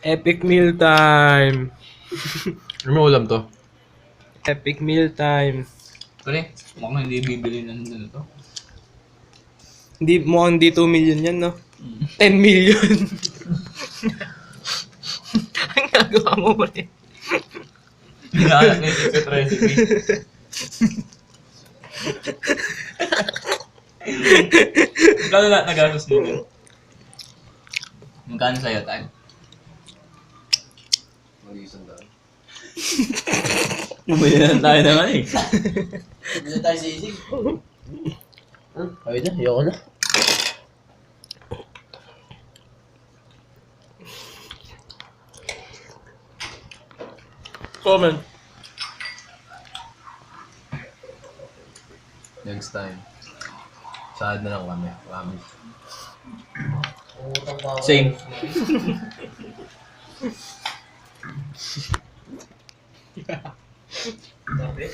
Epic meal time. Ano may ulam to? Epic meal time. Pre, mukhang hindi bibili ng ano to. Hindi mo hindi 2 million yan, no? 10 million. Ang gagawa mo ba rin? Hinahanap na yung secret recipe. Magkano lahat nagastos dito? Magkano sa'yo, Tay? Bumili na tayo naman eh. Bili tayo sisig. Ayun na, ayoko na. Comment. Next time. Saan na lang kami. Promise. Utang pa ako. Same. Tabi.